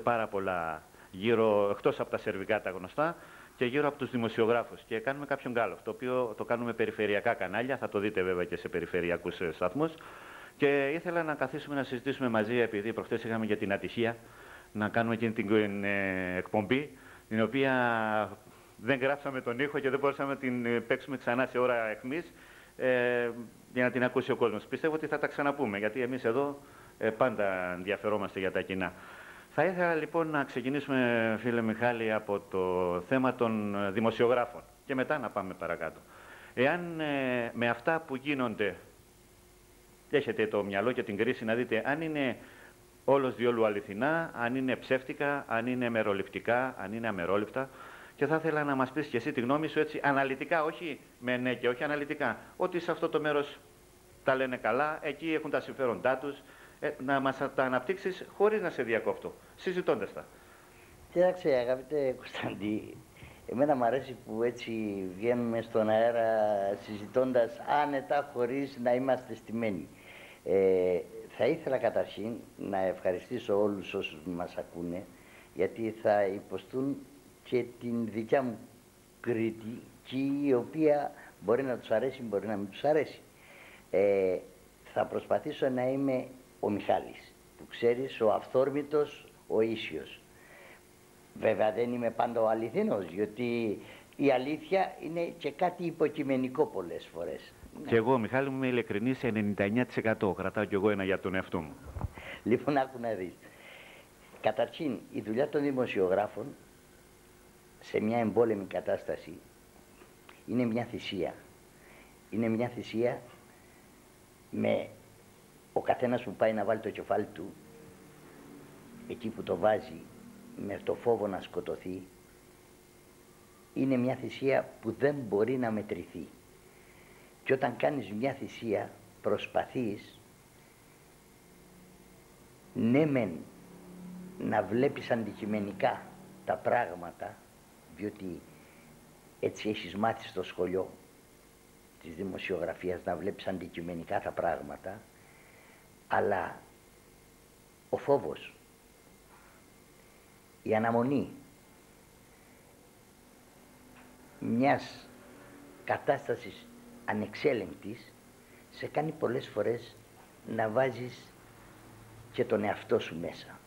πάρα πολλά γύρω, εκτός από τα σερβικά τα γνωστά, και γύρω από τους δημοσιογράφους. Και κάνουμε κάποιον γκάλωπ, το οποίο το κάνουμε περιφερειακά κανάλια, θα το δείτε βέβαια και σε περιφερειακούς σταθμούς. Και ήθελα να καθίσουμε να συζητήσουμε μαζί, επειδή προχθές είχαμε για την ατυχία, να κάνουμε εκείνη την εκπομπή, την οποία δεν γράψαμε τον ήχο και δεν μπορούσαμε να την παίξουμε ξανά σε ώρα αιχμής, για να την ακούσει ο κόσμος. Πιστεύω ότι θα τα ξαναπούμε, γιατί εμείς εδώ πάντα ενδιαφερόμαστε για τα κοινά. Θα ήθελα λοιπόν να ξεκινήσουμε, φίλε Μιχάλη, από το θέμα των δημοσιογράφων και μετά να πάμε παρακάτω. Εάν με αυτά που γίνονται έχετε το μυαλό και την κρίση να δείτε αν είναι όλος διόλου αληθινά, αν είναι ψεύτικα, αν είναι μεροληπτικά, αν είναι αμερόληπτα. Και θα ήθελα να μας πεις και εσύ τη γνώμη σου έτσι αναλυτικά, όχι με ναι και όχι αναλυτικά, ότι σε αυτό το μέρος τα λένε καλά, εκεί έχουν τα συμφέροντά τους, να μας τα αναπτύξεις χωρίς να σε διακόπτω, συζητώντας τα. Κοίταξε αγαπητέ Κωνσταντή, εμένα μου αρέσει που έτσι βγαίνουμε στον αέρα συζητώντας άνετα χωρίς να είμαστε στημένοι. Θα ήθελα καταρχήν να ευχαριστήσω όλους όσους μας ακούνε, γιατί θα υποστούν και την δικιά μου κριτική, η οποία μπορεί να τους αρέσει, μπορεί να μην τους αρέσει. Θα προσπαθήσω να είμαι ο Μιχάλης, που ξέρεις, ο αυθόρμητος, ο ίσιος. Βέβαια δεν είμαι πάντα ο αληθινός, γιατί η αλήθεια είναι και κάτι υποκειμενικό πολλές φορές. Και εγώ, Μιχάλη μου, είμαι ειλικρινής σε 99%. Κρατάω κι εγώ ένα για τον εαυτό μου. Λοιπόν, άκου να δεις. Καταρχήν, η δουλειά των δημοσιογράφων σε μια εμπόλεμη κατάσταση είναι μια θυσία. Είναι μια θυσία με ο καθένας που πάει να βάλει το κεφάλι του εκεί που το βάζει, με το φόβο να σκοτωθεί. Είναι μια θυσία που δεν μπορεί να μετρηθεί. Και όταν κάνεις μια θυσία προσπαθείς ναι μεν να βλέπεις αντικειμενικά τα πράγματα, διότι έτσι έχεις μάθει στο σχολείο της δημοσιογραφίας να βλέπεις αντικειμενικά τα πράγματα, αλλά ο φόβος, η αναμονή μιας κατάστασης ανεξέλεγκτης σε κάνει πολλές φορές να βάζεις και τον εαυτό σου μέσα.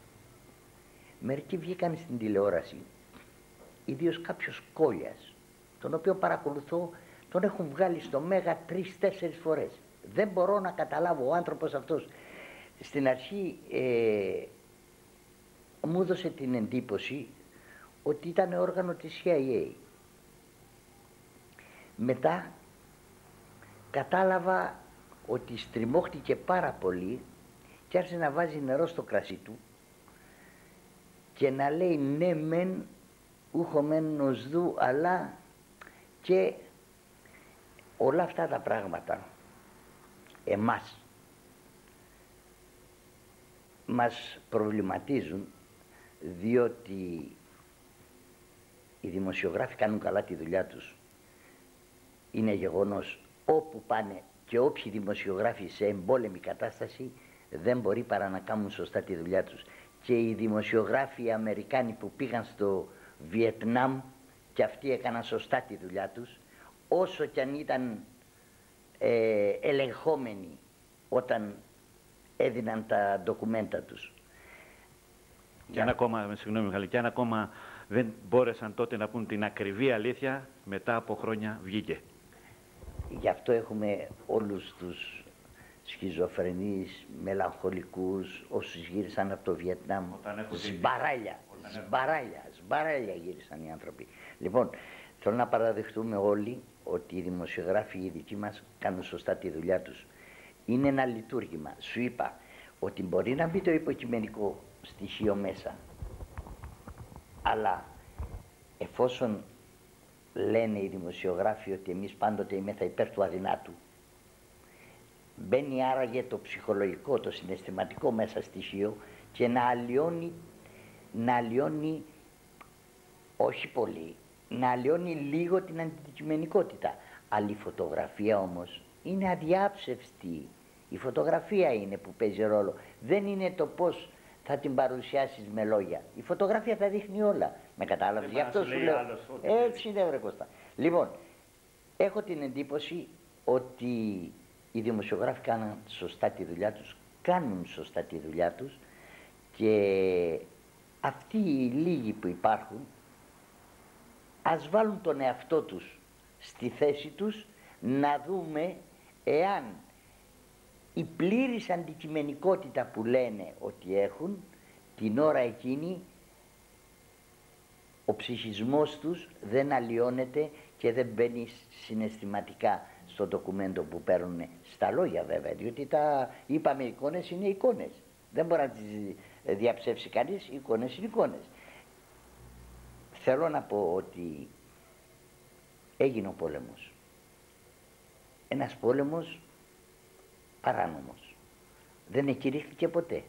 Μερικοί βγήκαν στην τηλεόραση, ιδίως κάποιος Κόλλιας, τον οποίο παρακολουθώ, τον έχουν βγάλει στο Μέγα 3-4 φορές. Δεν μπορώ να καταλάβω, ο άνθρωπος αυτός στην αρχή μου έδωσε την εντύπωση ότι ήταν όργανο της CIA. Μετά κατάλαβα ότι στριμώχτηκε πάρα πολύ και άρχισε να βάζει νερό στο κρασί του και να λέει ναι μεν ούχο μεν νοσδού, αλλά και όλα αυτά τα πράγματα εμάς μας προβληματίζουν, διότι οι δημοσιογράφοι κάνουν καλά τη δουλειά τους. Είναι γεγονός, όπου πάνε και όποιοι δημοσιογράφοι σε εμπόλεμη κατάσταση δεν μπορεί παρά να κάνουν σωστά τη δουλειά τους. Και οι δημοσιογράφοι οι Αμερικάνοι που πήγαν στο Βιετνάμ και αυτοί έκαναν σωστά τη δουλειά τους, όσο κι αν ήταν ελεγχόμενοι όταν έδιναν τα ντοκουμέντα τους. Και αν ακόμα, συγγνώμη Μιχάλη, και αν ακόμα δεν μπόρεσαν τότε να πούν την ακριβή αλήθεια, μετά από χρόνια βγήκε. Γι' αυτό έχουμε όλους τους σχιζοφρενείς, μελαγχολικούς, όσους γύρισαν από το Βιετνάμ. Σμπαράλια γύρισαν οι άνθρωποι. Λοιπόν, θέλω να παραδεχτούμε όλοι ότι οι δημοσιογράφοι οι δικοί μας κάνουν σωστά τη δουλειά τους. Είναι ένα λειτουργήμα. Σου είπα ότι μπορεί να μπει το υποκειμενικό στοιχείο μέσα, αλλά εφόσον λένε οι δημοσιογράφοι ότι εμείς πάντοτε είμεθα υπέρ του αδυνάτου, μπαίνει άραγε το ψυχολογικό, το συναισθηματικό μέσα στοιχείο και να αλλοιώνει όχι πολύ, να αλλοιώνει λίγο την αντικειμενικότητα. Αλλά η φωτογραφία όμως είναι αδιάψευστη. Η φωτογραφία είναι που παίζει ρόλο. Δεν είναι το πώς θα την παρουσιάσεις με λόγια. Η φωτογραφία τα δείχνει όλα. Με κατάλαβες, γι' αυτό σου λέω. Έτσι είναι, βρε Κώστα. Λοιπόν, έχω την εντύπωση ότι οι δημοσιογράφοι κάνουν σωστά τη δουλειά τους, κάνουν σωστά τη δουλειά τους και αυτοί οι λίγοι που υπάρχουν ας βάλουν τον εαυτό τους στη θέση τους, να δούμε εάν η πλήρης αντικειμενικότητα που λένε ότι έχουν, την ώρα εκείνη ο ψυχισμός τους δεν αλλοιώνεται και δεν μπαίνει συναισθηματικά στο ντοκουμέντο που παίρνουν, στα λόγια βέβαια, διότι τα είπαμε εικόνες είναι εικόνες. Δεν μπορεί να τις διαψεύσει κανείς, οι εικόνες είναι εικόνες. Θέλω να πω ότι έγινε ο πόλεμος. Ένας πόλεμος παράνομος. Δεν εκηρύχθηκε ποτέ.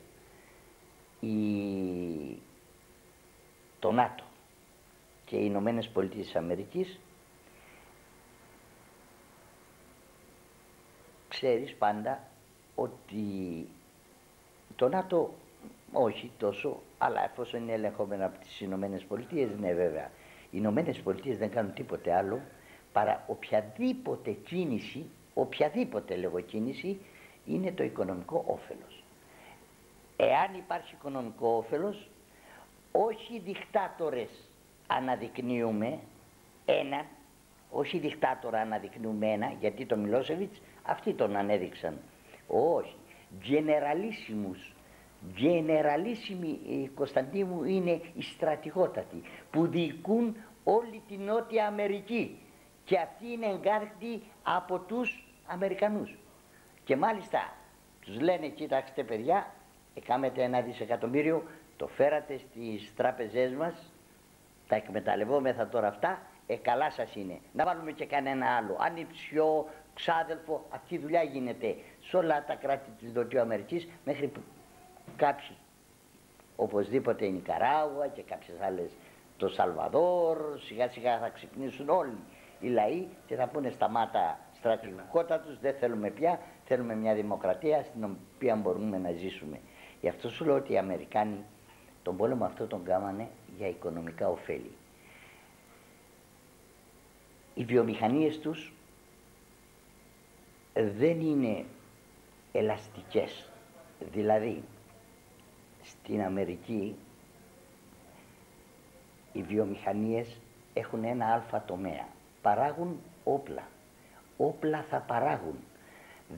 Το ΝΑΤΟ και οι Ηνωμένες Πολιτείες της Αμερικής, ξέρεις πάντα ότι το ΝΑΤΟ όχι τόσο, αλλά εφόσον είναι ελεγχόμενο από τις Ηνωμένες Πολιτείες, ναι βέβαια. Οι Ηνωμένες Πολιτείες δεν κάνουν τίποτε άλλο παρά οποιαδήποτε κίνηση, οποιαδήποτε λογοκίνηση, είναι το οικονομικό όφελος. Εάν υπάρχει οικονομικό όφελος, όχι δικτάτορες αναδεικνύουμε έναν, όχι δικτάτορα αναδεικνύουμε ένα, γιατί το Μιλόσεβιτς αυτοί τον ανέδειξαν. Όχι, γενεραλίσιμοι Κωνσταντίνου είναι οι στρατηγότατοι που διοικούν όλη τη Νότια Αμερική και αυτοί είναι εγκάρτητοι από τους Αμερικανούς. Και μάλιστα τους λένε, κοίταξτε παιδιά, κάμετε 1 δισεκατομμύριο, το φέρατε στις τράπεζές μας, τα εκμεταλλευόμεθα τώρα αυτά, καλά σας είναι. Να βάλουμε και κανένα άλλο, ανιψιό, ξάδελφο, αυτή η δουλειά γίνεται σε όλα τα κράτη της Νοτιού Αμερικής, μέχρι κάποιοι, οπωσδήποτε η Νικαράγουα και κάποιες άλλες, το Σαλβαδόρ, σιγά σιγά θα ξυπνήσουν όλοι οι λαοί και θα πούνε σταμάτα στρατηγικότητα τους, δεν θέλουμε πια, θέλουμε μια δημοκρατία στην οποία μπορούμε να ζήσουμε. Γι' αυτό σου λέω ότι οι Αμερικάνοι τον πόλεμο αυτό τον κάμανε για οικονομικά ωφέλη. Οι βιομηχανίες τους δεν είναι ελαστικές. Δηλαδή, στην Αμερική οι βιομηχανίες έχουν ένα αλφα τομέα. Παράγουν όπλα. Όπλα θα παράγουν.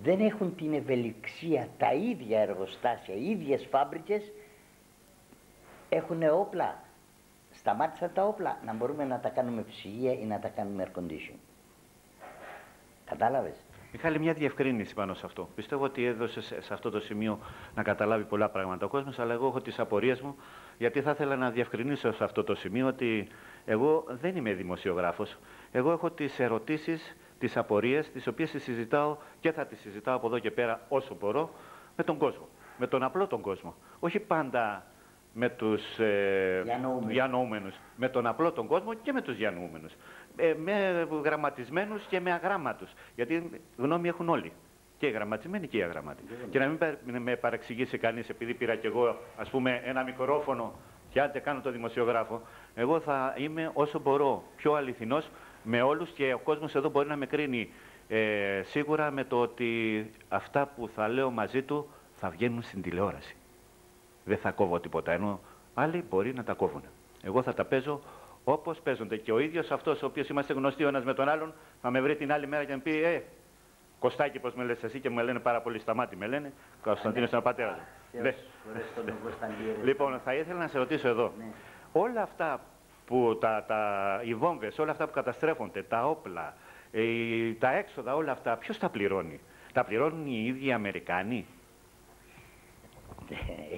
Δεν έχουν την ευελιξία, τα ίδια εργοστάσια, οι ίδιες φάμπρικες έχουν όπλα. Σταμάτησαν τα όπλα, να μπορούμε να τα κάνουμε ψυγεία ή να τα κάνουμε air condition. Κατάλαβες. Μιχάλη, μια διευκρίνηση πάνω σε αυτό. Πιστεύω ότι έδωσε σε αυτό το σημείο να καταλάβει πολλά πράγματα ο κόσμος, αλλά εγώ έχω τις απορίες μου, γιατί θα ήθελα να διευκρινίσω σε αυτό το σημείο ότι εγώ δεν είμαι δημοσιογράφος. Εγώ έχω τις ερωτήσεις, τις απορίες, τις οποίες τις συζητάω και θα τις συζητάω από εδώ και πέρα όσο μπορώ με τον κόσμο. Με τον απλό τον κόσμο. Όχι πάντα με τους διανοούμενους. Με τον απλό τον κόσμο και με τους διανοούμενους. Με γραμματισμένους και με αγράμματους. Γιατί γνώμη έχουν όλοι. Και οι γραμματισμένοι και οι αγράμματοι. Και να μην με παρεξηγήσει κανείς, επειδή πήρα κι εγώ ας πούμε ένα μικρόφωνο και άντε κάνω το δημοσιογράφο, εγώ θα είμαι όσο μπορώ πιο αληθινός με όλους και ο κόσμος εδώ μπορεί να με κρίνει σίγουρα με το ότι αυτά που θα λέω μαζί του θα βγαίνουν στην τηλεόραση. Δεν θα κόβω τίποτα, ενώ άλλοι μπορεί να τα κόβουν. Εγώ θα τα παίζω όπως παίζονται. Και ο ίδιος αυτός, ο οποίος είμαστε γνωστοί ο ένας με τον άλλον, θα με βρει την άλλη μέρα και να μου πει Κωστάκι, πώς με λες εσύ, και μου λένε πάρα πολύ Σταμάτη, με λένε. Κωνσταντίνος είναι ο πατέρας μου. Λοιπόν, θα ήθελα να σε ρωτήσω εδώ. Ναι. Όλα αυτά που οι βόμβες, όλα αυτά που καταστρέφονται, τα όπλα, τα έξοδα, όλα αυτά, ποιος τα πληρώνει? Τα πληρώνουν οι ίδιοι οι Αμερικάνοι?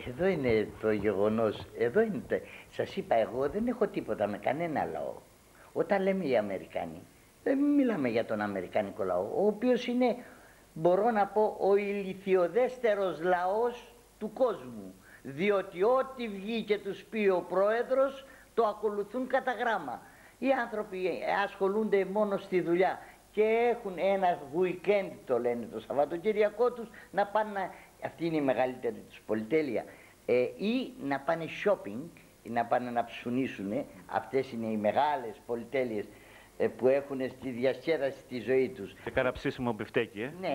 Εδώ είναι το γεγονός. Εδώ είναι σας είπα, εγώ δεν έχω τίποτα με κανένα λαό. Όταν λέμε οι Αμερικάνοι, δεν μιλάμε για τον Αμερικάνικο λαό, ο οποίος είναι, μπορώ να πω, ο ηλιθιωδέστερος λαός του κόσμου. Διότι ό,τι βγει και τους πει ο πρόεδρος, το ακολουθούν κατά γράμμα. Οι άνθρωποι ασχολούνται μόνο στη δουλειά και έχουν ένα weekend, το λένε, το Σαββατοκυριακό τους, να πάνε αυτή είναι η μεγαλύτερη τους πολυτέλεια, ή να πάνε shopping, ή να πάνε να ψουνίσουν. Αυτές είναι οι μεγάλες πολυτέλειες που έχουν στη διασκέδαση στη ζωή τους. Και κάνα ψήσιμο μπιφτέκι, Ναι,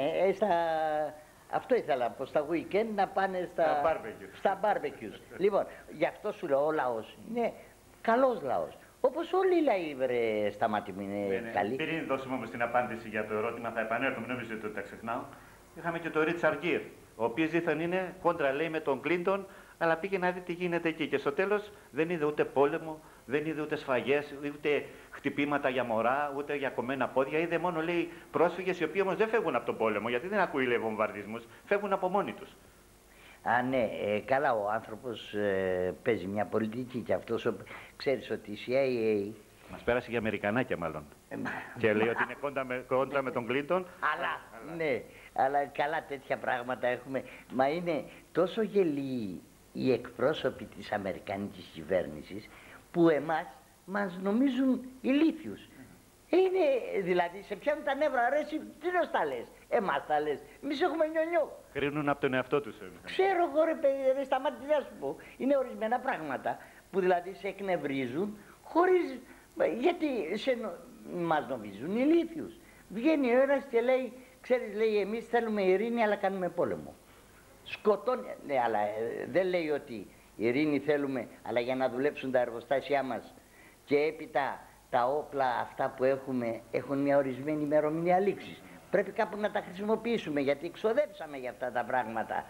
αυτό ήθελα πω στα weekend να πάνε στα barbecues. Λοιπόν, γι' αυτό σου λέω ο λαός είναι καλός λαός. Όπως όλοι οι λαοί, βρε Σταμάτη μου, είναι καλοί. Πριν δώσουμε όμως την απάντηση για το ερώτημα, θα επανέλθουμε, νομίζω ότι τα ξεχνάω. Είχαμε και τον Ρίτσαρντ Γκίρ, ο οποίος δίθεν είναι κόντρα, λέει, με τον Κλίντον, αλλά πήγε να δει τι γίνεται εκεί. Και στο τέλος δεν είδε ούτε πόλεμο, δεν είδε ούτε σφαγές, ούτε χτυπήματα για μωρά, ούτε για κομμένα πόδια. Είδε μόνο, λέει, πρόσφυγες οι οποίοι όμως δεν φεύγουν από τον πόλεμο, γιατί δεν ακούει, λέει, βομβαρδισμούς, φεύγουν από μόνοι τους. Ναι, καλά, ο άνθρωπος παίζει μια πολιτική και αυτός, ξέρεις ότι η CIA... Μας πέρασε για Αμερικανάκια μάλλον. Και λέει ότι είναι κόντρα με τον Κλίντον. Ναι, αλλά καλά τέτοια πράγματα έχουμε. Μα είναι τόσο γελοί οι εκπρόσωποι της Αμερικανικής κυβέρνησης που μας νομίζουν ηλίθιους. Είναι, δηλαδή, σε πιάνουν τα νεύρα, αρέσει, τι να τα λες, εμάς τα λες, εμείς έχουμε νιονιό. Κρίνουν από τον εαυτό τους. Ξέρω εγώ, ρε παιδί, σταμάτη να σου πω, είναι ορισμένα πράγματα που δηλαδή σε εκνευρίζουν χωρίς, γιατί μας νομίζουν ηλίθιους. Βγαίνει ο ένας και λέει, ξέρεις, λέει, εμείς θέλουμε ειρήνη αλλά κάνουμε πόλεμο. Σκοτώνει, ναι, αλλά δεν λέει ότι ειρήνη θέλουμε, αλλά για να δουλέψουν τα εργοστάσια μας και έπειτα τα όπλα αυτά που έχουμε έχουν μια ορισμένη ημερομηνία λήξης. Πρέπει κάπου να τα χρησιμοποιήσουμε, γιατί ξοδέψαμε για αυτά τα πράγματα.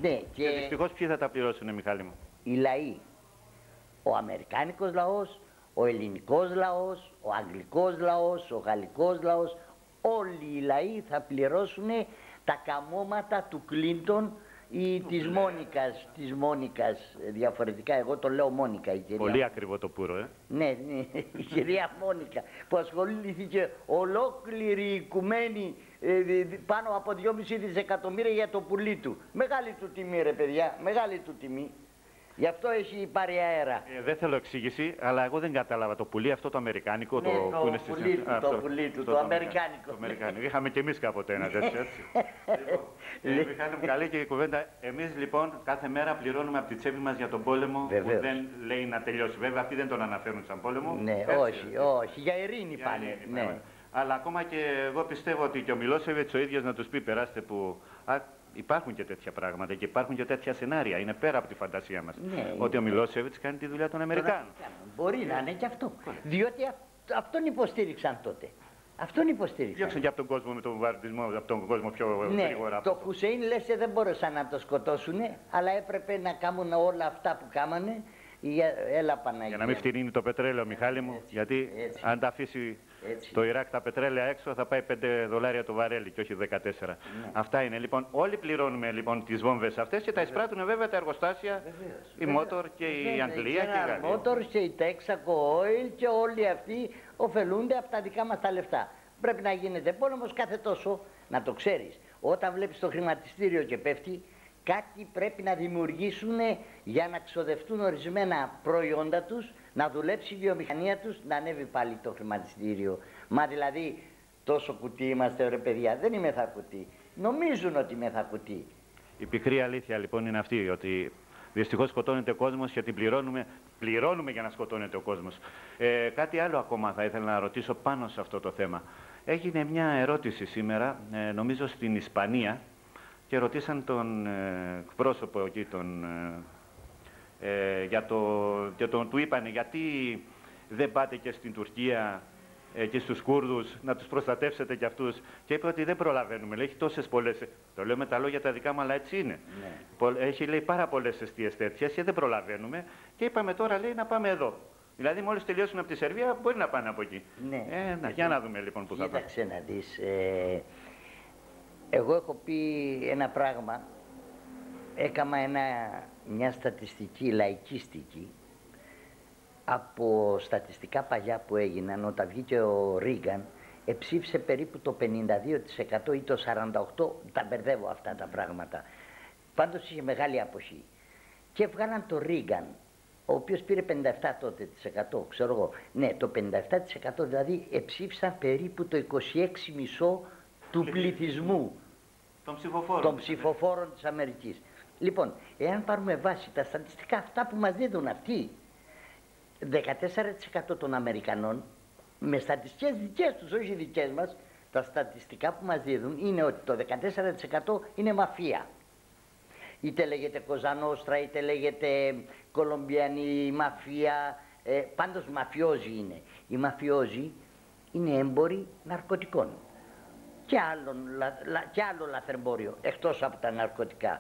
Ναι, και δυστυχώς ποιοι θα τα πληρώσουν, Μιχάλη μου? Οι λαοί. Ο αμερικάνικος λαός, ο ελληνικός λαός, ο αγγλικός λαός, ο γαλλικός λαός. Όλοι οι λαοί θα πληρώσουν τα καμώματα του Κλίντον ή της Μόνικας, διαφορετικά, εγώ το λέω Μόνικα, η κυρία. Πολύ ακριβό το πουρο, Ναι, η κυρία Μόνικα, που ασχολήθηκε ολόκληρη η οικουμένη πάνω από 2,5 δισεκατομμύρια για το πουλί του. Μεγάλη του τιμή, ρε παιδιά, μεγάλη του τιμή. Γι' αυτό έχει πάρει αέρα. Δεν θέλω εξήγηση, αλλά εγώ δεν κατάλαβα το πουλί αυτό το αμερικάνικο. Ναι, το πουλί του, το αμερικάνικο. Είχαμε κι εμείς κάποτε ένα τέτοιο, έτσι. Μιχάλη μου, καλή και η κουβέντα. Εμείς λοιπόν κάθε μέρα πληρώνουμε από τη τσέπη μας για τον πόλεμο. Βεβαίως. Που δεν λέει να τελειώσει. Βέβαια αυτοί δεν τον αναφέρουν σαν πόλεμο. Ναι, όχι, για ειρήνη πάνε. Ναι. Αλλά ακόμα και εγώ πιστεύω ότι και ο Μιλόσεβιτς ο ίδιος να τους πει, περάστε που... Υπάρχουν και τέτοια πράγματα και υπάρχουν και τέτοια σενάρια. Είναι πέρα από τη φαντασία μας. Ναι, ότι ο Μιλόσεβιτς κάνει τη δουλειά των Αμερικάνων. Μπορεί να είναι και αυτό. Διότι αυτόν υποστήριξαν τότε. Αυτόν υποστήριξαν. Διώξαν και από τον κόσμο με τον βομβαρδισμό, από τον κόσμο πιο γρήγορα. Το Χουσέιν, λες, δεν μπορούσαν να το σκοτώσουν, αλλά έπρεπε να κάνουν όλα αυτά που κάμανε. Έλα, Παναγία. Για να μην φτηνίνει το πετρέλαιο, Μιχάλη μου, γιατί αν τα αφήσει το Ιράκ τα πετρέλαια έξω θα πάει $5 το βαρέλι και όχι 14. Ναι. Αυτά είναι λοιπόν. Όλοι πληρώνουμε λοιπόν τις βόμβες αυτές και τα εισπράττουν βέβαια τα εργοστάσια, η Motor και η Αγγλία και η Γαλλία. Η Motor και η Texaco Oil και όλοι αυτοί ωφελούνται από τα δικά μας τα λεφτά. Πρέπει να γίνεται πόλεμος κάθε τόσο, να το ξέρεις. Όταν βλέπεις το χρηματιστήριο και πέφτει, κάτι πρέπει να δημιουργήσουν για να ξοδευτούν ορισμένα προϊόντα τους, να δουλέψει η βιομηχανία τους, να ανέβει πάλι το χρηματιστήριο. Μα δηλαδή τόσο κουτί είμαστε, ρε παιδιά, δεν είμαι θα κουτί. Νομίζουν ότι είμαι θα κουτί. Η πικρή αλήθεια λοιπόν είναι αυτή, ότι δυστυχώς σκοτώνεται ο κόσμος και την πληρώνουμε για να σκοτώνεται ο κόσμος. Κάτι άλλο ακόμα θα ήθελα να ρωτήσω πάνω σε αυτό το θέμα. Έγινε μια ερώτηση σήμερα, νομίζω στην Ισπανία, και ρωτήσαν τον εκπρόσωπο εκεί, του είπανε γιατί δεν πάτε και στην Τουρκία και στους Κούρδους να τους προστατεύσετε κι αυτούς, και είπε ότι δεν προλαβαίνουμε, λέει, έχει τόσες πολλές, το λέω με τα λόγια τα δικά μου, αλλά έτσι είναι. Ναι. Έχει, λέει, πάρα πολλές αιστείες τέτοιες και δεν προλαβαίνουμε και είπαμε τώρα, λέει, να πάμε εδώ. Δηλαδή μόλις τελειώσουν από τη Σερβία μπορεί να πάνε από εκεί. Ναι. Για να δούμε λοιπόν που θα πάμε. Κοίταξε να δεις. Εγώ έχω πει ένα πράγμα, έκανα μια στατιστική, λαϊκίστικη, από στατιστικά παλιά που έγιναν, όταν βγήκε ο Ρίγκαν, ψήφισε περίπου το 52% ή το 48%, τα μπερδεύω αυτά τα πράγματα. Πάντως είχε μεγάλη αποχή. Και βγάλαν το Ρίγκαν, ο οποίος πήρε 57% τότε, ξέρω εγώ. Ναι, το 57% δηλαδή ψήφισαν περίπου το 26,5% του πληθυσμού των ψηφοφόρων της Αμερικής. Λοιπόν, εάν πάρουμε βάση τα στατιστικά αυτά που μας δίδουν αυτοί, 14% των Αμερικανών, με στατιστικές δικές τους, όχι δικές μας, τα στατιστικά που μας δίδουν είναι ότι το 14% είναι μαφία. Είτε λέγεται Κοζανόστρα, είτε λέγεται Κολομπιανή μαφία, πάντως μαφιόζοι είναι. Οι μαφιόζοι είναι έμποροι ναρκωτικών και άλλο λαθρεμπόριο, εκτός από τα ναρκωτικά.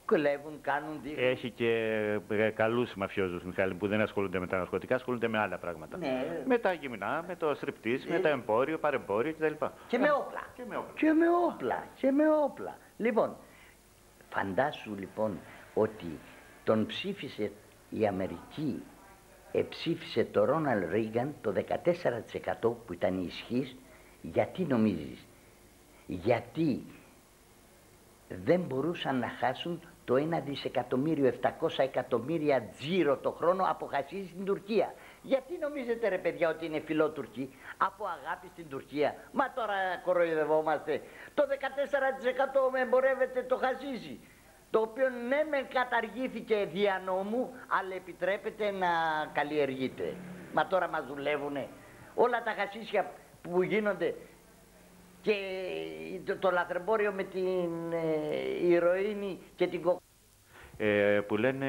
Κλέβουν, κάνουν δίχτυα. Έχει και καλούς μαφιόζους, Μιχάλη, που δεν ασχολούνται με τα ναρκωτικά, ασχολούνται με άλλα πράγματα. Ναι. Με τα γυμνά, με το στριπτής, με τα εμπόριο, παρεμπόριο κτλ. Και με όπλα. Και με όπλα. Λοιπόν, φαντάσου λοιπόν ότι τον ψήφισε η Αμερική, ψήφισε το Ρόναλντ Ρίγκαν το 14% που ήταν ισχύς. Γιατί νομίζεις? Γιατί δεν μπορούσαν να χάσουν το 1.700.000.000 τζίρο το χρόνο από χασίς στην Τουρκία. Γιατί νομίζετε ρε παιδιά ότι είναι φιλότουρκοι? Από αγάπη στην Τουρκία. Μα τώρα κοροϊδευόμαστε. Το 14% με εμπορεύεται το χασίσι, το οποίο ναι μεν καταργήθηκε δια νόμου, αλλά επιτρέπεται να καλλιεργείται. Μα τώρα μας δουλεύουνε όλα τα χασίσια που γίνονται και το λαθρεμπόριο με την ηρωίνη και την που λένε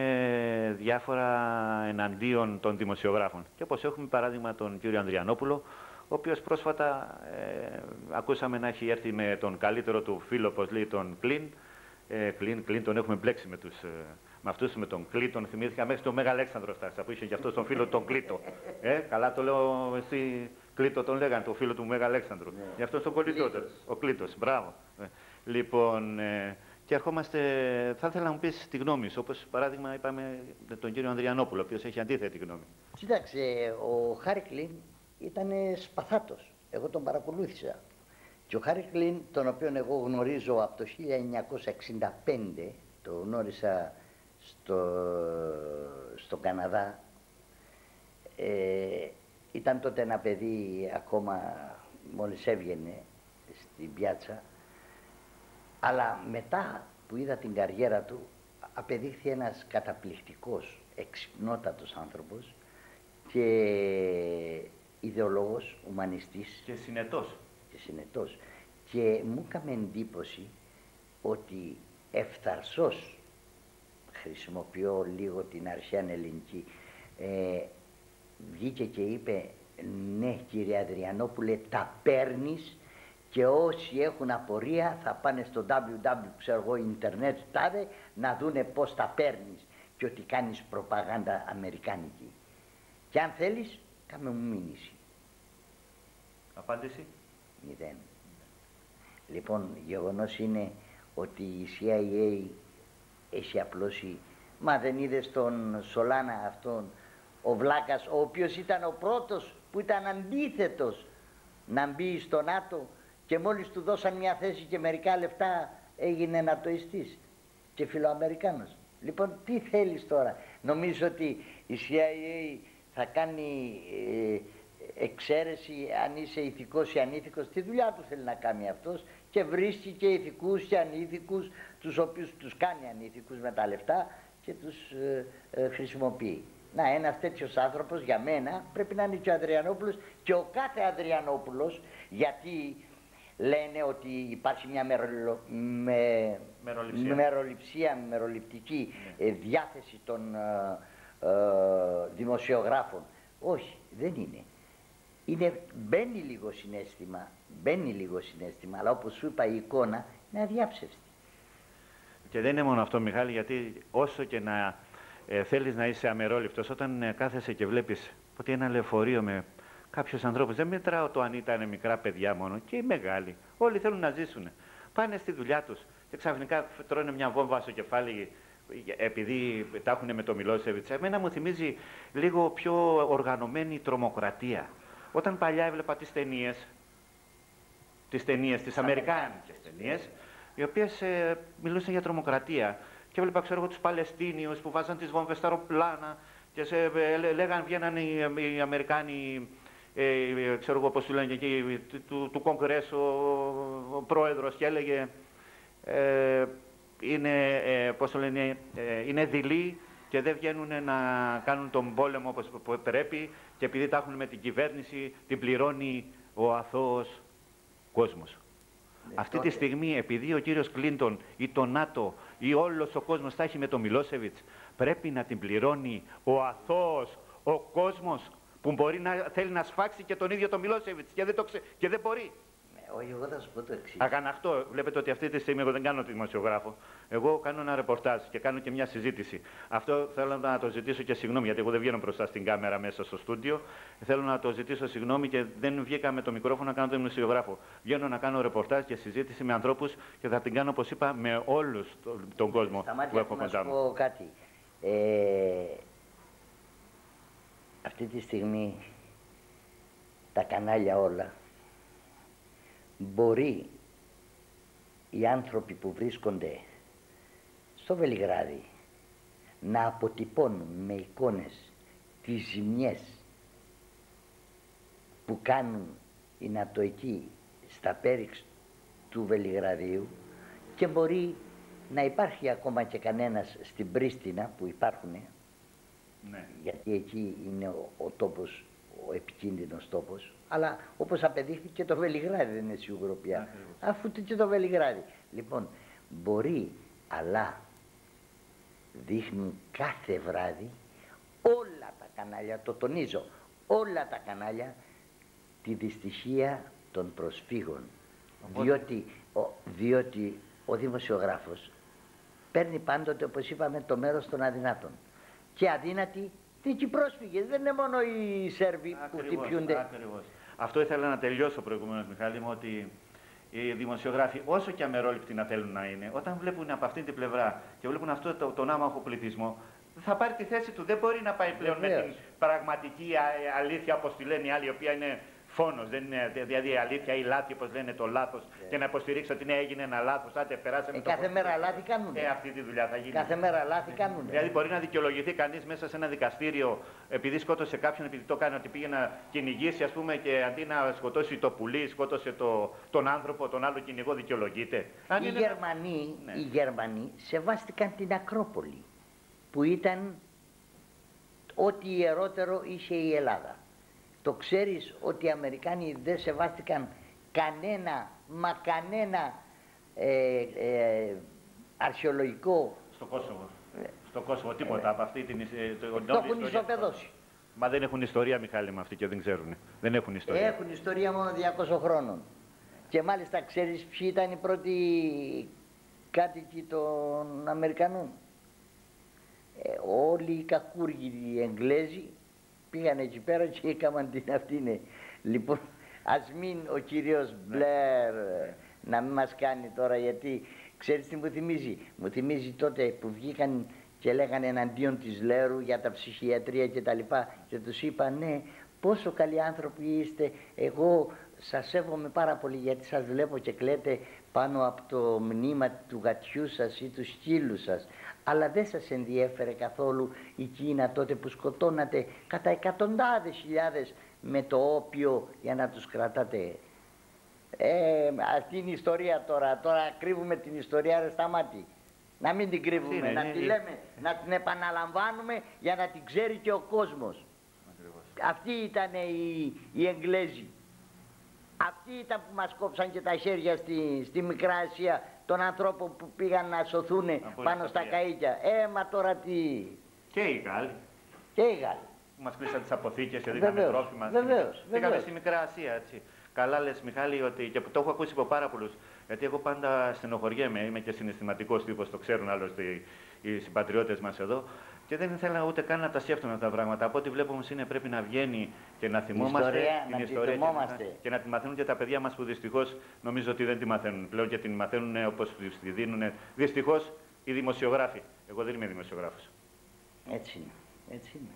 διάφορα εναντίον των δημοσιογράφων. Και όπως έχουμε παράδειγμα τον κύριο Ανδριανόπουλο, ο οποίος πρόσφατα ακούσαμε να έχει έρθει με τον καλύτερο του φίλο, όπως λέει, τον Κλίν, τον έχουμε μπλέξει με αυτούς, με τον Κλήτον, θυμήθηκα μέχρι τον Μέγα Αλέξανδρο στάσα, που είχε και αυτός τον φίλο τον Κλήτο. Καλά το λέω εσύ, Κλήτο τον λέγανε, τον φίλο του Μέγα Αλέξανδρου. Γι' αυτό τον κολλητότερο, ο Κλήτος, μπράβο. Λοιπόν, και ερχόμαστε, θα ήθελα να μου πεις τη γνώμη σου, όπως παράδειγμα είπαμε τον κύριο Ανδριανόπουλο, ο οποίος έχει αντίθετη γνώμη. Κοίταξε, ο Χάρι Κλίν ήταν σπαθάτος, εγώ τον παρακολούθησα. Και ο Χάρι Κλίν, τον οποίον εγώ γνωρίζω από το 1965, το γνώρισα στο Καναδά, ήταν τότε ένα παιδί ακόμα μόλις έβγαινε στην πιάτσα, αλλά μετά που είδα την καριέρα του απεδείχθη ένας καταπληκτικός, εξυπνότατος άνθρωπος και ιδεολόγος, ουμανιστής. Και συνετός. Και μου έκανε εντύπωση ότι ευθαρσός, χρησιμοποιώ λίγο την αρχαία ελληνική, βγήκε και είπε ναι κύριε Ανδριανόπουλε, τα παίρνεις και όσοι έχουν απορία θα πάνε στο ίντερνετ τάδε να δούνε πώς τα παίρνεις και ότι κάνεις προπαγάνδα αμερικάνικη. Και αν θέλεις, κάμε μου μήνυση. Απάντηση? 0. Λοιπόν, γεγονός είναι ότι η CIA έχει απλώσει, μα δεν είδες τον Σολάνα αυτόν, ο βλάκας, ο οποίος ήταν ο πρώτος που ήταν αντίθετος να μπει στο ΝΑΤΟ και μόλις του δώσαν μια θέση και μερικά λεφτά έγινε νατοιστής και φιλοαμερικάνος. Λοιπόν, τι θέλεις τώρα? Νομίζω ότι η CIA θα κάνει εξαίρεση αν είσαι ηθικός ή ανήθικος? Τη δουλειά του θέλει να κάνει αυτός και βρίσκει και ηθικούς και ανήθικους, τους οποίους τους κάνει ανήθικους με τα λεφτά και τους χρησιμοποιεί. Να, ένας τέτοιος άνθρωπος για μένα πρέπει να είναι και ο Ανδριανόπουλος και ο κάθε Ανδριανόπουλος, γιατί λένε ότι υπάρχει μια μεροληπτική διάθεση των δημοσιογράφων. Όχι, δεν είναι. Μπαίνει λίγο συναίσθημα, αλλά όπως σου είπα η εικόνα είναι αδιάψευστη. Και δεν είναι μόνο αυτό, Μιχάλη, γιατί όσο και να θέλεις να είσαι αμερόληπτος, όταν κάθεσαι και βλέπεις ότι ένα λεωφορείο με κάποιους ανθρώπους, δεν μετράω το αν ήταν μικρά παιδιά μόνο, και οι μεγάλοι, όλοι θέλουν να ζήσουν. Πάνε στη δουλειά τους και ξαφνικά τρώνε μια βόμβα στο κεφάλι επειδή τα έχουν με το Μιλόσεβιτς. Εμένα μου θυμίζει λίγο πιο οργανωμένη τρομοκρατία. Όταν παλιά έβλεπα τις ταινίες, τις αμερικάνικες ταινίες, οι οποίες μιλούσαν για τρομοκρατία. Και έβλεπα, ξέρω εγώ, τους Παλαιστίνιους που βάζαν τις βόμβες στα αεροπλάνα και βγαίναν οι Αμερικάνοι, ξέρω εγώ πώς του λένε εκεί, του Κογκρέσου, ο πρόεδρος, και έλεγε είναι, πώς το λένε, είναι δειλοί και δεν βγαίνουν να κάνουν τον πόλεμο όπως πρέπει και επειδή τα έχουν με την κυβέρνηση, την πληρώνει ο αθώος κόσμος. Αυτή τη στιγμή, επειδή ο κύριος Κλίντον ή το ΝΑΤΟ ή όλος ο κόσμος τα έχει με τον Μιλόσεβιτς, πρέπει να την πληρώνει ο αθώος ο κόσμος που μπορεί να θέλει να σφάξει και τον ίδιο τον Μιλόσεβιτς και δεν μπορεί. Όχι, εγώ θα σου πω το εξής. Αγαναχτώ. Βλέπετε ότι αυτή τη στιγμή εγώ δεν κάνω τη δημοσιογράφο. Εγώ κάνω ένα ρεπορτάζ και κάνω και μια συζήτηση. Αυτό θέλω να το ζητήσω και συγγνώμη, γιατί εγώ δεν βγαίνω μπροστά στην κάμερα μέσα στο στούντιο. Θέλω να το ζητήσω συγγνώμη και δεν βγήκα με το μικρόφωνο να κάνω τον δημοσιογράφο. Βγαίνω να κάνω ρεπορτάζ και συζήτηση με ανθρώπους και θα την κάνω, όπως είπα, με όλους τον κόσμο που έχω κοντά μου. Να σου πω κάτι. Αυτή τη στιγμή τα κανάλια όλα μπορεί οι άνθρωποι που βρίσκονται στο Βελιγράδι να αποτυπώνουν με εικόνες τις ζημιές που κάνουν οι νατοικοί στα πέριξ του Βελιγραδίου και μπορεί να υπάρχει ακόμα και κανένας στην Πρίστινα που υπάρχουν, ναι. Γιατί εκεί είναι ο τόπος, ο επικίνδυνος τόπος, αλλά όπως απεδείχθηκε το Βελιγράδι δεν είναι σίγουρο πια, αφού και το Βελιγράδι. Λοιπόν, μπορεί, αλλά δείχνουν κάθε βράδυ όλα τα κανάλια, το τονίζω, όλα τα κανάλια, τη δυστυχία των προσφύγων. Διότι ο δημοσιογράφος παίρνει πάντοτε, όπως είπαμε, το μέρος των αδυνάτων. Και αδύνατοι είναι και οι πρόσφυγες, δεν είναι μόνο οι Σέρβοι που χτυπιούνται. Ακριβώς. Αυτό ήθελα να τελειώσω προηγουμένως, Μιχάλη μου, ότι οι δημοσιογράφοι, όσο και αμερόληπτοι να θέλουν να είναι, όταν βλέπουν από αυτήν την πλευρά και βλέπουν αυτό τον άμαχο πληθυσμό, θα πάρει τη θέση του. Δεν μπορεί να πάει πλέον με την πραγματική αλήθεια, όπως τη λένε οι άλλοι, η οποία είναι φόνος. Δεν είναι δηλαδή αλήθεια ή λάθη, όπως λένε το λάθος, και να υποστηρίξει ότι ναι, έγινε ένα λάθος. Άντε, περάσαμε το κάθε μέρα λάθη κάνουν. Αυτή τη δουλειά θα γίνει. Κάθε μέρα λάθη κάνουν. Δηλαδή, μπορεί να δικαιολογηθεί κανείς μέσα σε ένα δικαστήριο επειδή σκότωσε κάποιον, επειδή το κάνει, ότι πήγε να κυνηγήσει, ας πούμε, και αντί να σκοτώσει το πουλί, σκότωσε τον άνθρωπο, τον άλλο κυνηγό, δικαιολογείται. Οι Γερμανοί σεβάστηκαν την Ακρόπολη, που ήταν ό,τι ιερότερο είχε η Ελλάδα. Το ξέρεις ότι οι Αμερικάνοι δεν σεβάστηκαν κανένα αρχαιολογικό... Στο Κόσοβο. Στο Κόσοβο τίποτα από αυτή την ιστορία. Το έχουν ισοπεδώσει. Μα δεν έχουν ιστορία, Μιχάλη, με αυτοί και δεν ξέρουν. Δεν έχουν ιστορία. Έχουν ιστορία μόνο 200 χρόνων. Και μάλιστα ξέρεις ποιοι ήταν οι πρώτοι κάτοικοι των Αμερικανών. Όλοι οι κακούργοι οι Εγγλέζοι πήγαν εκεί πέρα και έκαναν την αυτήν. Λοιπόν, ας μην ο κύριος Μπλερ να μην μας κάνει τώρα, γιατί ξέρεις τι μου θυμίζει. Μου θυμίζει τότε που βγήκαν και λέγανε εναντίον της Λέρου για τα ψυχιατρία και τα λοιπά, και τους είπα ναι, πόσο καλοί άνθρωποι είστε, εγώ σας σέβομαι πάρα πολύ γιατί σας βλέπω και κλαίτε πάνω από το μνήμα του γατιού σας ή του σκύλου σας, αλλά δεν σας ενδιέφερε καθόλου η Κίνα τότε που σκοτώνατε κατά εκατοντάδες χιλιάδες με το όπιο για να τους κρατάτε. Αυτή είναι η ιστορία τώρα κρύβουμε την ιστορία, ρε Σταμάτη. Να μην την κρύβουμε, να τη λέμε, να την επαναλαμβάνουμε για να την ξέρει και ο κόσμος. Ακριβώς. Αυτοί ήταν οι Εγγλέζοι. Αυτοί ήταν που μας κόψαν και τα χέρια στη Μικρά Ασία των ανθρώπων που πήγαν να σωθούν πάνω στα καΐκια. Μα τώρα τι... Και οι Γάλλοι. Και οι Γάλλοι. Μας κλείσαν τις αποθήκες και δίναμε τρόφιμα. Πήγαμε στη Μικρά Ασία, έτσι. Καλά λες, Μιχάλη, ότι και το έχω ακούσει από πάρα πολλούς. Γιατί εγώ πάντα στενοχωριέμαι, είμαι και συναισθηματικός τύπος, το ξέρουν άλλωστε οι συμπατριώτες μας εδώ. Και δεν ήθελα ούτε καν να τα σκέφτομαι αυτά τα πράγματα. Από ό,τι βλέπω όμως είναι πρέπει να βγαίνει και να θυμόμαστε την ιστορία και να τη μαθαίνουν και τα παιδιά μας που δυστυχώς νομίζω ότι δεν τη μαθαίνουν πλέον και την μαθαίνουν όπως τη δίνουν δυστυχώς οι δημοσιογράφοι. Εγώ δεν είμαι δημοσιογράφος. Έτσι είναι. Έτσι είναι.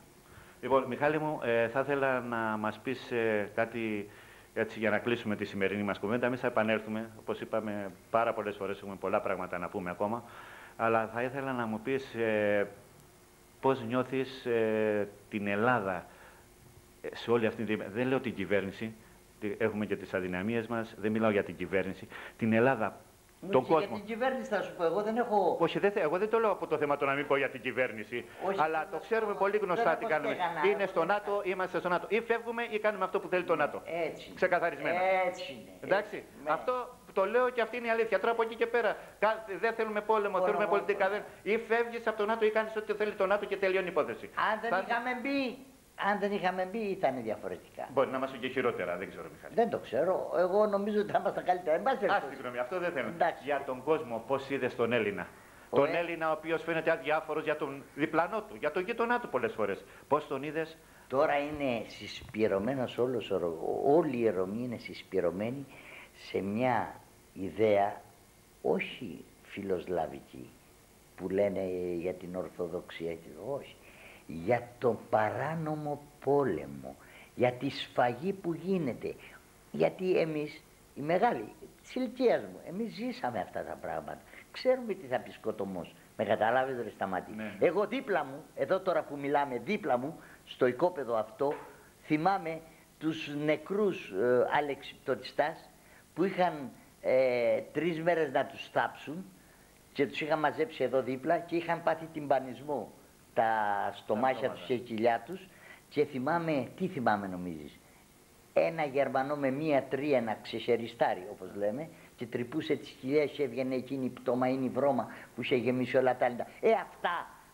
Λοιπόν, Μιχάλη μου, θα ήθελα να μας πεις κάτι έτσι, για να κλείσουμε τη σημερινή μας κουβέντα. Εμείς θα επανέλθουμε, όπως είπαμε πάρα πολλές φορές, έχουμε πολλά πράγματα να πούμε ακόμα. Αλλά θα ήθελα να μου πεις πώς νιώθεις την Ελλάδα σε όλη αυτή την... Δεν λέω την κυβέρνηση, έχουμε και τις αδυναμίες μας, δεν μιλάω για την κυβέρνηση. Την Ελλάδα τον κόσμο. Για την κυβέρνηση θα σου πω, εγώ δεν έχω... Όχι, εγώ δεν το λέω από το θέμα το να μην πω για την κυβέρνηση. Όχι, αλλά το ξέρουμε πολύ γνωστά τι κάνουμε. Είναι στο ΝΑΤΟ, είμαστε στο ΝΑΤΟ. Ή φεύγουμε ή κάνουμε αυτό που θέλει το ΝΑΤΟ. Έτσι. Ξεκαθαρισμένα. Έτσι είναι. Εντάξει. Αυτό το λέω και αυτή είναι η αλήθεια. Τώρα από εκεί και πέρα δεν θέλουμε πόλεμο, θέλουμε πολιτικά. Ή φεύγει από το ΝΑΤΟ ή κάνει ό,τι θέλει το ΝΑΤΟ και τελειώνει η υπόθεση. Αν δεν είχαμε μπει, ήταν διαφορετικά. Μπορεί να είμαστε και χειρότερα, δεν ξέρω, Μιχάλη. Δεν το ξέρω. Εγώ νομίζω ότι θα ήμασταν καλύτερα. Συγγνώμη, αυτό δεν θέλω. Για τον κόσμο, πώς είδε τον Έλληνα. Τον Έλληνα, ο οποίος φαίνεται αδιάφορος για τον διπλανό του, για τον γείτονά του πολλές φορές. Πώς τον είδες? Τώρα είναι συσπηρωμένος όλη η Ρωμή είναι συσπηρωμένη σε μια ιδέα όχι φιλοσλαβική που λένε για την Ορθοδοξία και όχι. Για τον παράνομο πόλεμο, για τη σφαγή που γίνεται. Γιατί εμείς, οι μεγάλοι, της ηλικίας μου, εμείς ζήσαμε αυτά τα πράγματα. Ξέρουμε τι θα πει σκοτωμός. Με καταλάβετε, ρε Σταμάτη. Ναι. Εγώ δίπλα μου, εδώ τώρα που μιλάμε, δίπλα μου, στο οικόπεδο αυτό, θυμάμαι τους νεκρούς αλεξιπτωτιστάς που είχαν 3 μέρες να τους θάψουν και τους είχαν μαζέψει εδώ δίπλα και είχαν πάθει τυμπανισμό τα στομάχια τους και η κοιλιά τους και θυμάμαι, τι θυμάμαι νομίζεις, ένα Γερμανό με μία τρία να ξεσεριστάρει όπως λέμε και τρυπούσε τις κοιλιές και έβγαινε εκείνη η πτωμαΐνη βρώμα που είχε γεμίσει όλα τα άλλα.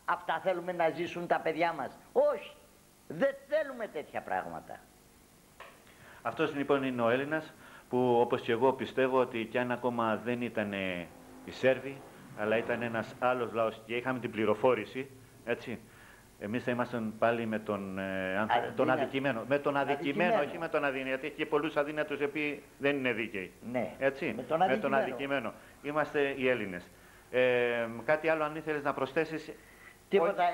Αυτά θέλουμε να ζήσουν τα παιδιά μας? Όχι, δεν θέλουμε τέτοια πράγματα. Αυτός λοιπόν είναι ο Έλληνας που όπως και εγώ πιστεύω ότι κι αν ακόμα δεν ήταν οι Σέρβοι αλλά ήταν ένας άλλος λαός και είχαμε την πληροφόρηση, έτσι, εμείς θα ήμασταν πάλι με τον αδικημένο. Με τον αδικημένο, όχι με τον αδύνατο. Γιατί έχει και πολλούς αδύνατους οι οποίοι δεν είναι δίκαιοι. Ναι. Έτσι, με τον αδικημένο. Είμαστε οι Έλληνες. Κάτι άλλο αν ήθελες να προσθέσεις? Τίποτα.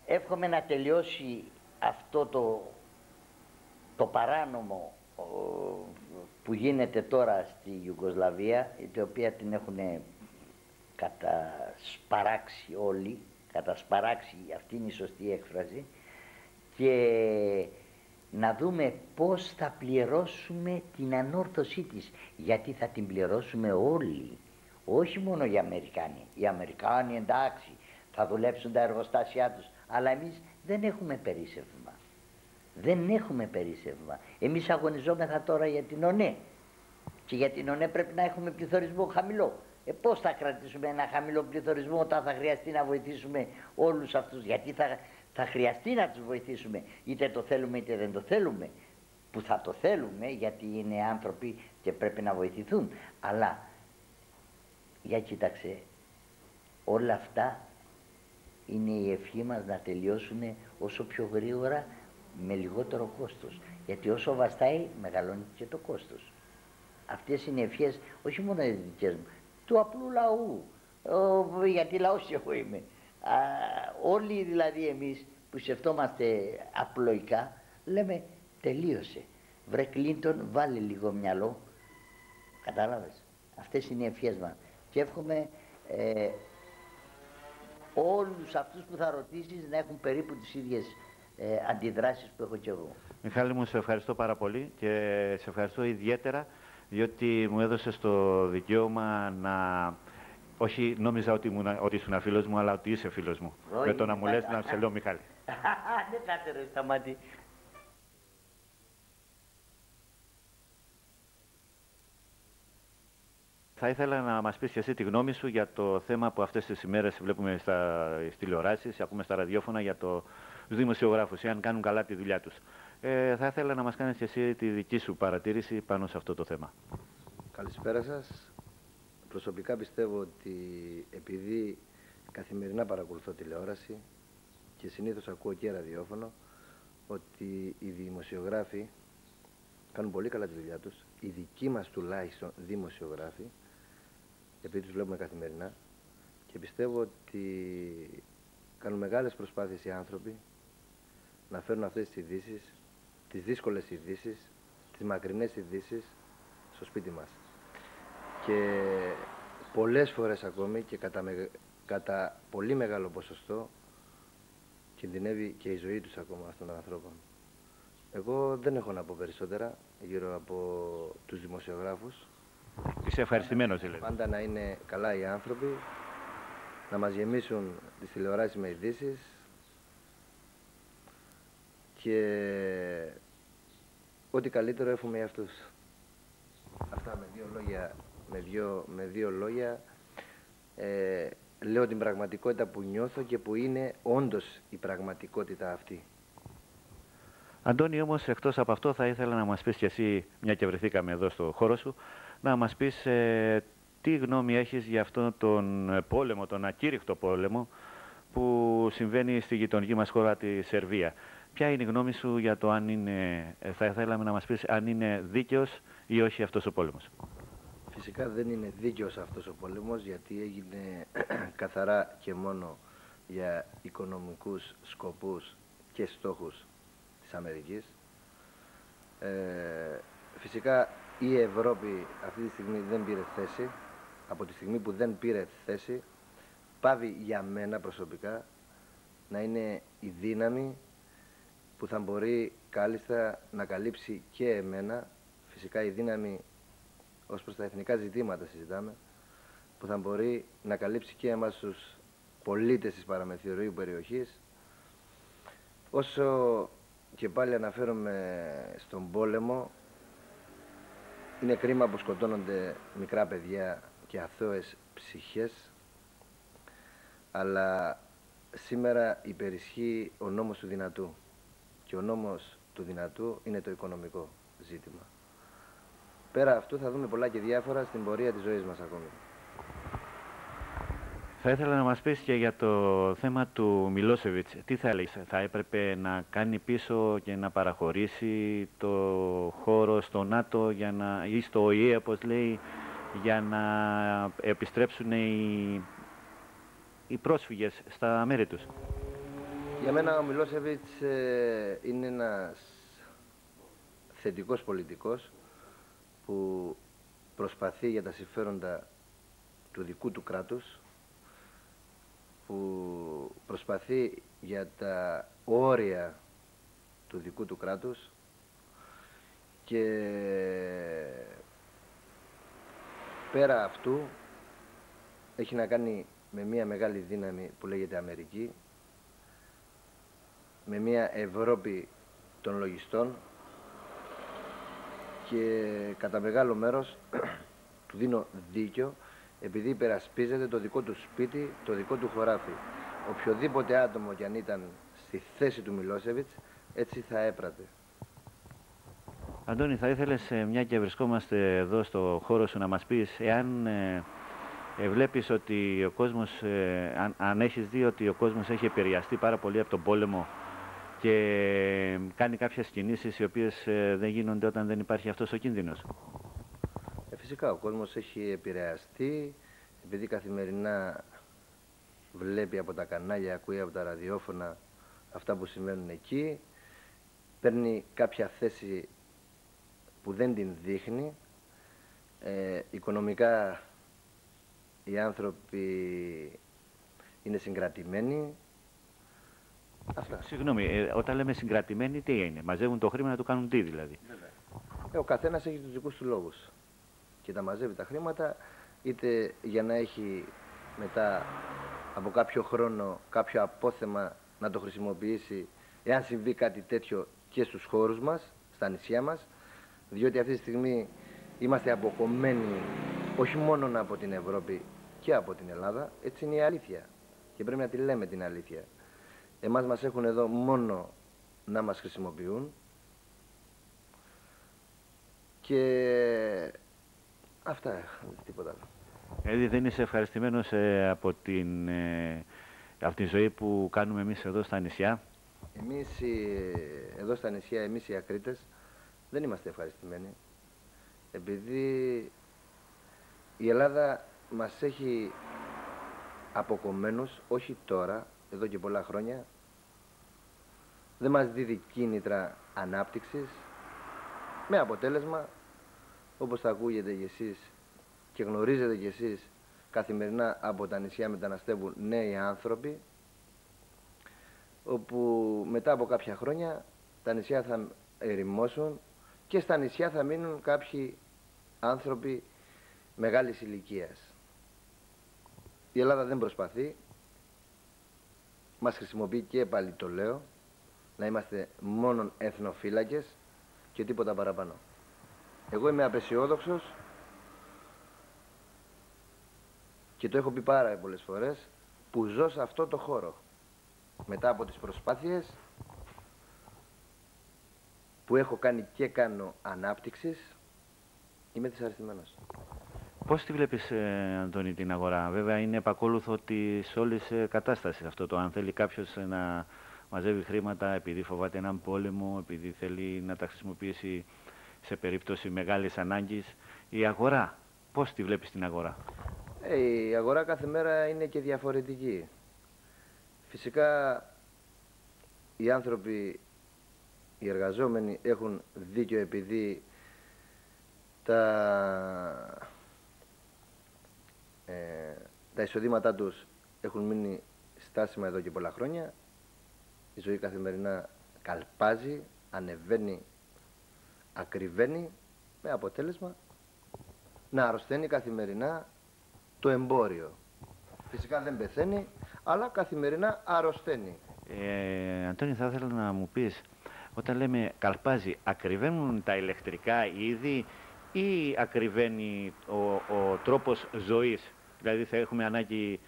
Εύχομαι να τελειώσει αυτό το παράνομο που γίνεται τώρα στη Ιουγκοσλαβία, η οποία την έχουν κατασπαράξει όλοι. Κατασπαράξει, αυτή είναι η σωστή έκφραση, και να δούμε πώς θα πληρώσουμε την ανόρθωσή της, γιατί θα την πληρώσουμε όλοι, όχι μόνο οι Αμερικάνοι. Οι Αμερικάνοι εντάξει θα δουλέψουν τα εργοστάσια τους, αλλά εμείς δεν έχουμε περίσσευμα. Δεν έχουμε περίσσευμα. Εμείς αγωνιζόμεθα τώρα για την ΟΝΕ και για την ΟΝΕ πρέπει να έχουμε πληθωρισμό χαμηλό. Πώς θα κρατήσουμε ένα χαμηλό πληθωρισμό όταν θα χρειαστεί να βοηθήσουμε όλους αυτούς? Γιατί θα χρειαστεί να τους βοηθήσουμε, είτε το θέλουμε είτε δεν το θέλουμε. Που θα το θέλουμε γιατί είναι άνθρωποι και πρέπει να βοηθηθούν. Αλλά, για κοίταξε, όλα αυτά είναι η ευχή μας να τελειώσουν όσο πιο γρήγορα με λιγότερο κόστος. Γιατί όσο βαστάει μεγαλώνει και το κόστος. Αυτές είναι οι ευχές όχι μόνο οι δικές μου, του απλού λαού, γιατί λαός εγώ είμαι. Όλοι δηλαδή εμείς που σκεφτόμαστε απλοϊκά λέμε τελείωσε. Βρε Κλίντον, βάλε λίγο μυαλό. Κατάλαβες? Αυτές είναι οι ευχές μας. Και εύχομαι όλους αυτούς που θα ρωτήσεις να έχουν περίπου τις ίδιες αντιδράσεις που έχω κι εγώ. Μιχάλη μου, σε ευχαριστώ πάρα πολύ και σε ευχαριστώ ιδιαίτερα διότι μου έδωσες το δικαίωμα να... Όχι, νόμιζα ότι ήσουν φίλος μου, αλλά ότι είσαι φίλος μου. Με το να μου λες να σε λέω Μιχάλη. Δεν κάτε ρε Σταμάτη. Θα ήθελα να μας πεις και εσύ τη γνώμη σου για το θέμα που αυτές τις ημέρες βλέπουμε στις τηλεοράσεις, ακούμε στα ραδιόφωνα για τους δημοσιογράφους, εάν κάνουν καλά τη δουλειά τους. Θα ήθελα να μας κάνεις και εσύ τη δική σου παρατήρηση πάνω σε αυτό το θέμα. Καλησπέρα σας. Προσωπικά πιστεύω ότι επειδή καθημερινά παρακολουθώ τηλεόραση και συνήθως ακούω και ραδιόφωνο, ότι οι δημοσιογράφοι κάνουν πολύ καλά τη δουλειά τους, οι δικοί μας τουλάχιστον δημοσιογράφοι, επειδή τους βλέπουμε καθημερινά, και πιστεύω ότι κάνουν μεγάλες προσπάθειες οι άνθρωποι να φέρουν αυτές τις ειδήσεις, τις δύσκολες ειδήσεις, τις μακρινές ειδήσεις στο σπίτι μας. Και πολλές φορές ακόμη και κατά πολύ μεγάλο ποσοστό κινδυνεύει και η ζωή τους ακόμα αυτών των ανθρώπων. Εγώ δεν έχω να πω περισσότερα γύρω από τους δημοσιογράφους. Είσαι ευχαριστημένος δηλαδή? Πάντα να είναι καλά οι άνθρωποι, να μας γεμίσουν τις τηλεοράσεις με ειδήσεις και ό,τι καλύτερο έχουμε για αυτούς. Αυτά με δύο λόγια, με δύο λόγια λέω την πραγματικότητα που νιώθω και που είναι όντως η πραγματικότητα αυτή. Αντώνη, όμως, εκτός από αυτό θα ήθελα να μας πεις κι εσύ, μια και βρεθήκαμε εδώ στο χώρο σου, να μας πεις τι γνώμη έχεις για αυτόν τον πόλεμο, τον ακήρυκτο πόλεμο που συμβαίνει στη γειτονική μας χώρα, τη Σερβία. Ποια είναι η γνώμη σου για το αν είναι, θα ήθελαμε να μας πεις αν είναι δίκαιος ή όχι αυτός ο πόλεμος? Φυσικά δεν είναι δίκαιος αυτός ο πόλεμος, γιατί έγινε καθαρά και μόνο για οικονομικούς σκοπούς και στόχους της Αμερικής. Φυσικά η Ευρώπη αυτή τη στιγμή δεν πήρε θέση. Από τη στιγμή που δεν πήρε θέση, πάβει για μένα προσωπικά να είναι η δύναμη που θα μπορεί κάλλιστα να καλύψει και εμένα. Φυσικά η δύναμη ως προς τα εθνικά ζητήματα συζητάμε, που θα μπορεί να καλύψει και εμάς τους πολίτες της παραμεθορίου περιοχής. Όσο και πάλι αναφέρομαι στον πόλεμο, είναι κρίμα που σκοτώνονται μικρά παιδιά και αθώες ψυχές, αλλά σήμερα υπερισχύει ο νόμος του δυνατού και ο νόμος του δυνατού είναι το οικονομικό ζήτημα. Πέρα αυτού θα δούμε πολλά και διάφορα στην πορεία της ζωής μας ακόμη. Θα ήθελα να μας πεις και για το θέμα του Μιλόσεβιτς. Τι θα έλεγες, θα έπρεπε να κάνει πίσω και να παραχωρήσει το χώρο στο ΝΑΤΟ ή στο ΟΗΕ, όπως λέει, για να επιστρέψουν οι πρόσφυγες στα μέρη τους? Για μένα ο Μιλόσεβιτς είναι ένας θετικός πολιτικός που προσπαθεί για τα συμφέροντα του δικού του κράτους, που προσπαθεί για τα όρια του δικού του κράτους και πέρα αυτού έχει να κάνει με μια μεγάλη δύναμη που λέγεται Αμερική, με μια Ευρώπη των λογιστών, και κατά μεγάλο μέρος του δίνω δίκιο, επειδή υπερασπίζεται το δικό του σπίτι, το δικό του χωράφι. Οποιοδήποτε άτομο κι αν ήταν στη θέση του Μιλόσεβιτς, έτσι θα έπρατε. Αντώνη, θα ήθελες, μια και βρισκόμαστε εδώ στο χώρο σου, να μας πεις εάν βλέπεις ότι ο κόσμος, αν έχεις δει ότι ο κόσμος έχει επηρεαστεί πάρα πολύ από τον πόλεμο και κάνει κάποιες κινήσεις οι οποίες δεν γίνονται όταν δεν υπάρχει αυτός ο κίνδυνος. Φυσικά ο κόσμος έχει επηρεαστεί, επειδή καθημερινά βλέπει από τα κανάλια, ακούει από τα ραδιόφωνα αυτά που συμβαίνουν εκεί, παίρνει κάποια θέση που δεν την δείχνει. Οικονομικά οι άνθρωποι είναι συγκρατημένοι. Αυτά. Συγγνώμη, όταν λέμε συγκρατημένοι, τι είναι? Μαζεύουν το χρήμα να το κάνουν τι δηλαδή? Ο καθένας έχει τους δικούς του λόγους και τα μαζεύει τα χρήματα, είτε για να έχει μετά από κάποιο χρόνο κάποιο απόθεμα να το χρησιμοποιήσει εάν συμβεί κάτι τέτοιο και στους χώρους μας, στα νησιά μας, διότι αυτή τη στιγμή είμαστε αποκομμένοι όχι μόνο από την Ευρώπη και από την Ελλάδα. Έτσι είναι η αλήθεια και πρέπει να τη λέμε την αλήθεια. Εμάς μας έχουν εδώ μόνο να μας χρησιμοποιούν και αυτά, τίποτα άλλο. Δηλαδή δεν είσαι ευχαριστημένος από τη ζωή που κάνουμε εμείς εδώ στα νησιά? Εμείς εδώ στα νησιά, εμείς οι Ακρίτες, δεν είμαστε ευχαριστημένοι, επειδή η Ελλάδα μας έχει αποκομμένους, όχι τώρα, εδώ και πολλά χρόνια. Δεν μας δίδει κίνητρα ανάπτυξης, με αποτέλεσμα, όπως θα ακούγετε κι εσείς και γνωρίζετε κι εσείς, καθημερινά από τα νησιά μεταναστεύουν νέοι άνθρωποι, όπου μετά από κάποια χρόνια τα νησιά θα ερημώσουν και στα νησιά θα μείνουν κάποιοι άνθρωποι μεγάλης ηλικίας. Η Ελλάδα δεν προσπαθεί, μας χρησιμοποιεί και πάλι το λέω, να είμαστε μόνον εθνοφύλακες και τίποτα παραπάνω. Εγώ είμαι απεσιόδοξος και το έχω πει πάρα πολλές φορές, που ζω σε αυτό το χώρο. Μετά από τις προσπάθειες που έχω κάνει και κάνω ανάπτυξης, είμαι δυσαρεστημένος. Πώς τη βλέπεις, Αντώνη, την αγορά? Βέβαια είναι επακόλουθο της όλης κατάστασης αυτό το, αν θέλει κάποιος να μαζεύει χρήματα επειδή φοβάται έναν πόλεμο, επειδή θέλει να τα χρησιμοποιήσει σε περίπτωση μεγάλης ανάγκης. Η αγορά, πώς τη βλέπεις την αγορά? Η αγορά κάθε μέρα είναι και διαφορετική. Φυσικά οι άνθρωποι, οι εργαζόμενοι έχουν δίκιο επειδή τα εισοδήματά τους έχουν μείνει στάσιμα εδώ και πολλά χρόνια. Η ζωή καθημερινά καλπάζει, ανεβαίνει, ακριβένει, με αποτέλεσμα να αρρωσταίνει καθημερινά το εμπόριο. Φυσικά δεν πεθαίνει, αλλά καθημερινά αρρωσταίνει. Αντώνη, θα ήθελα να μου πεις, όταν λέμε καλπάζει, ακριβένουν τα ηλεκτρικά ήδη ή ακριβένει ο τρόπος ζωής? Δηλαδή θα έχουμε ανάγκη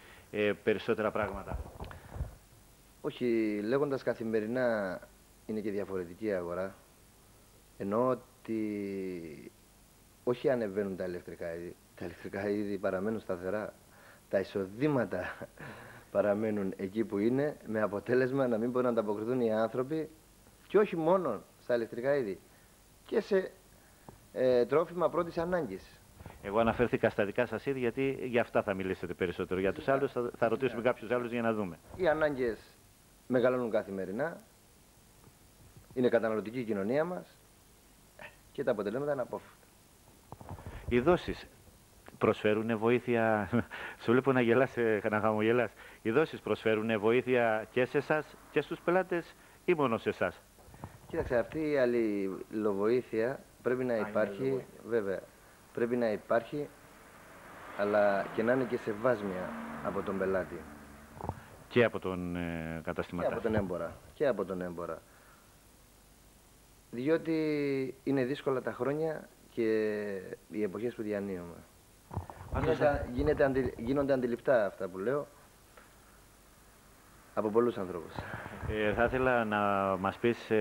περισσότερα πράγματα? Όχι, λέγοντας καθημερινά είναι και διαφορετική η αγορά. Εννοώ ότι όχι ανεβαίνουν τα ηλεκτρικά είδη. Τα ηλεκτρικά είδη παραμένουν σταθερά. Τα εισοδήματα παραμένουν εκεί που είναι, με αποτέλεσμα να μην μπορούν να ανταποκριθούν οι άνθρωποι, και όχι μόνο στα ηλεκτρικά είδη, και σε τρόφιμα πρώτης ανάγκης. Εγώ αναφέρθηκα στα δικά σας είδη γιατί για αυτά θα μιλήσετε περισσότερο. Για τους άλλους θα ρωτήσουμε κάποιους άλλους για να δούμε. Οι ανάγκες μεγαλώνουν καθημερινά, είναι καταναλωτική η κοινωνία μας και τα αποτελέσματα είναι απόφευκτα. Οι δόσεις προσφέρουν βοήθεια? Σου βλέπω να γελάς, να χαμογελάς. Οι δόσεις προσφέρουν βοήθεια και σε εσάς και στους πελάτες ή μόνο σε εσάς? Κοίταξε, αυτή η αλληλοβοήθεια πρέπει να υπάρχει, βέβαια, πρέπει να υπάρχει, αλλά και να είναι και σεβάσμια από τον πελάτη. Και από τον καταστηματάρχη. Και από τον έμπορα. Και από τον έμπορα. Διότι είναι δύσκολα τα χρόνια και οι εποχές που διανύουμε. Γίνονται αντιληπτά αυτά που λέω από πολλούς ανθρώπους. Θα ήθελα να μας πεις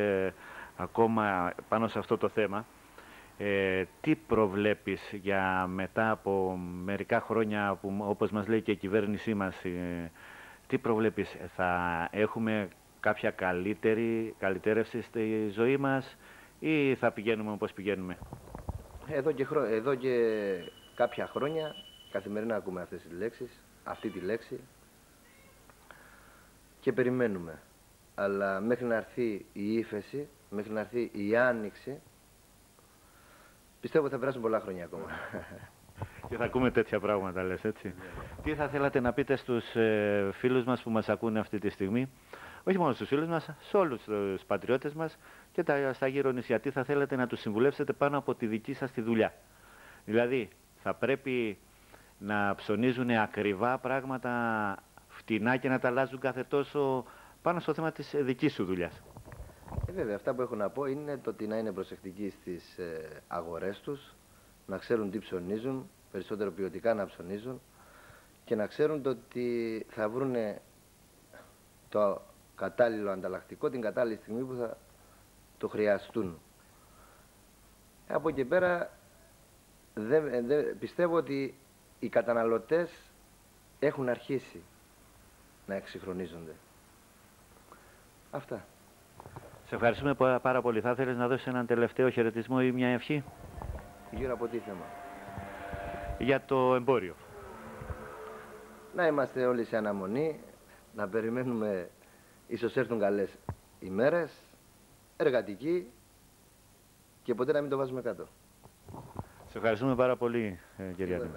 ακόμα πάνω σε αυτό το θέμα, τι προβλέπεις για μετά από μερικά χρόνια που, όπως μας λέει και η κυβέρνησή μας, τι προβλέπεις? Θα έχουμε κάποια καλυτέρευση στη ζωή μας ή θα πηγαίνουμε όπως πηγαίνουμε? Εδώ και κάποια χρόνια καθημερινά ακούμε αυτές τις λέξεις, αυτή τη λέξη, και περιμένουμε. Αλλά μέχρι να έρθει η ύφεση, μέχρι να έρθει η άνοιξη, πιστεύω θα περάσουν πολλά χρόνια ακόμα. Και θα ακούμε τέτοια πράγματα, λες, έτσι. Τι θα θέλατε να πείτε στους φίλους μας που μας ακούνε αυτή τη στιγμή, όχι μόνο στους φίλους μας, σε όλους τους πατριώτες μας και στα γύρω νησιά? Τι θα θέλατε να τους συμβουλεύσετε πάνω από τη δική σας τη δουλειά? Δηλαδή, θα πρέπει να ψωνίζουν ακριβά πράγματα, φτηνά, και να τα αλλάζουν κάθε τόσο πάνω στο θέμα της δικής σου δουλειάς? Βέβαια, αυτά που έχω να πω είναι το ότι να είναι προσεκτικοί στις αγορές τους, να ξέρουν τι ψωνίζουν, περισσότερο ποιοτικά να ψωνίζουν, και να ξέρουν το ότι θα βρουν το κατάλληλο ανταλλακτικό την κατάλληλη στιγμή που θα το χρειαστούν. Από εκεί πέρα πιστεύω ότι οι καταναλωτές έχουν αρχίσει να εξυγχρονίζονται. Αυτά. Σε ευχαριστούμε πάρα πολύ. Θα ήθελες να δώσεις έναν τελευταίο χαιρετισμό ή μια ευχή? Γύρω από τι θέμα? Για το εμπόριο. Να είμαστε όλοι σε αναμονή, να περιμένουμε, ίσως έρθουν καλές ημέρες, εργατικοί, και ποτέ να μην το βάζουμε κάτω. Σε ευχαριστούμε πάρα πολύ, κύριε Αντώνη.